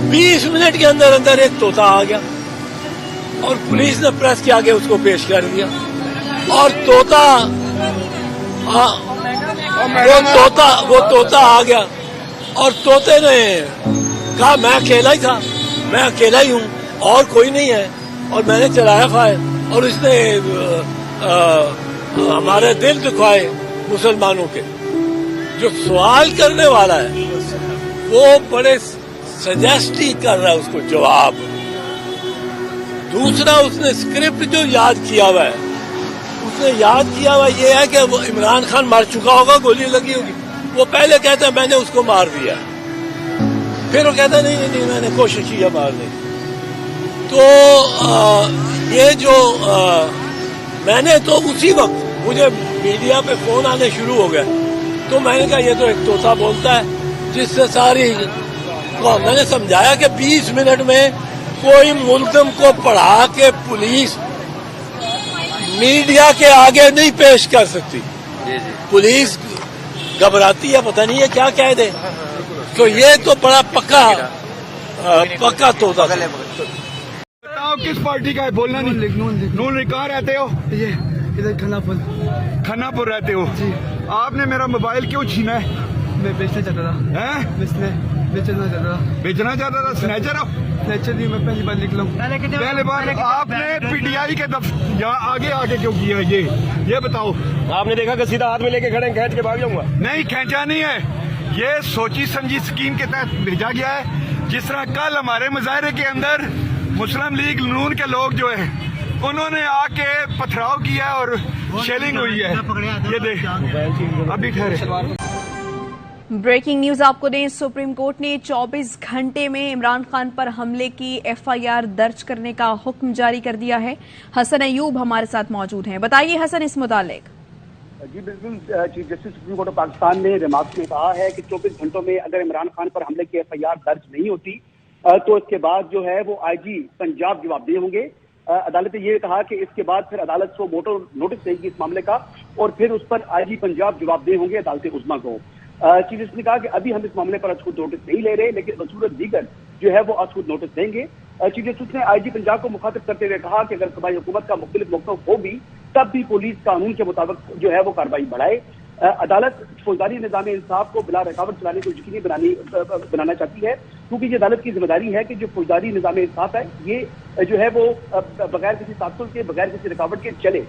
20 minute के अंदर अंदर एक तोता आ गया और पुलिस ने प्रेस के आगे उसको पेश कर दिया। और वो तोता आ गया और तोते ने कहा मैं अकेला ही था, मैं अकेला ही हूँ और कोई नहीं है, और मैंने चलाया फायर और इसने हमारे दिल दुखाए मुसलमानों के। जो सवाल करने वाला है वो बड़े सजेस्ट ही कर रहा है उसको जवाब। दूसरा, उसने स्क्रिप्ट जो याद किया हुआ है, उसने याद किया हुआ ये है कि वो इमरान खान मर चुका होगा, गोली लगी होगी। वो पहले कहता है मैंने उसको मार दिया, फिर वो कहता नहीं मैंने कोशिश की है मारने की। तो ये जो मैंने तो उसी वक्त मुझे मीडिया पे फोन आने शुरू हो गए, तो मैंने कहा ये तो एक तोता बोलता है जिससे सारी मैंने समझाया कि 20 मिनट में कोई मुल्ज़िम को पढ़ा के पुलिस मीडिया के आगे नहीं पेश कर सकती। पुलिस घबराती है, पता नहीं है क्या कह दे। तो ये तो बड़ा पक्का तोता। बताओ किस पार्टी का है, बोलना नहीं। नून लीग। कहाँ रहते हो? ये इधर खन्नापुर रहते हो जी। आपने मेरा मोबाइल क्यों छीना है? मैं बेचना चाहता था। बेचना चाहता था? स्नैचर हो? स्नैचर नहीं, मैं पहली बार निकला हूँ। पहले बार आपने पीटीआई के यहाँ आगे क्यों किया ये बताओ। आपने देखा कि सीधा हाथ में लेके खड़े खींच के भाग जाऊंगा? नहीं, खींचा नहीं है, ये सोची समझी स्कीम के तहत भेजा गया है। जिस तरह कल हमारे मुजाहरे के अंदर मुस्लिम लीग नून के लोग जो है उन्होंने आके पथराव किया और शेलिंग हुई है। ये देख अभी ठहरे। ब्रेकिंग न्यूज आपको दें, सुप्रीम कोर्ट ने 24 घंटे में इमरान खान पर हमले की एफआईआर दर्ज करने का हुक्म जारी कर दिया है। हसन अयूब हमारे साथ मौजूद हैं। बताइए हसन, इस मुतालिक। जी बिल्कुल, chief justice supreme court of Pakistan ने रिमार्क्स में कहा है कि 24 घंटों में अगर इमरान खान पर हमले की एफआईआर दर्ज नहीं होती तो इसके बाद जो है वो आईजी पंजाब जवाबदेह होंगे। अदालत ने ये कहा कि इसके बाद फिर अदालत को मोटो नोटिस देगी इस मामले का और फिर उस पर आईजी पंजाब जवाबदेह होंगे अदालत उज़्मा को। चीफ जस्टिस ने कहा कि अभी हम इस मामले पर अछूत नोटिस नहीं ले रहे, लेकिन बसूरत दीगर जो है वो अछूत नोटिस देंगे। चीफ जस्टिस ने आईजी पंजाब को मुखातिब करते हुए कहा कि अगर सूबाई हुकूमत का मुख्तलिफ मौक़िफ़ हो भी तब भी पुलिस कानून के मुताबिक जो है वो कार्रवाई बढ़ाए। अदालत फौजदारी निज़ाम इंसाफ को बिला रुकावट चलाने को यकीनी बनाना चाहती है, क्योंकि ये अदालत की जिम्मेदारी है कि जो फौजदारी निज़ाम इंसाफ है ये जो है वो बगैर किसी तासुल के, बगैर किसी रुकावट के चले।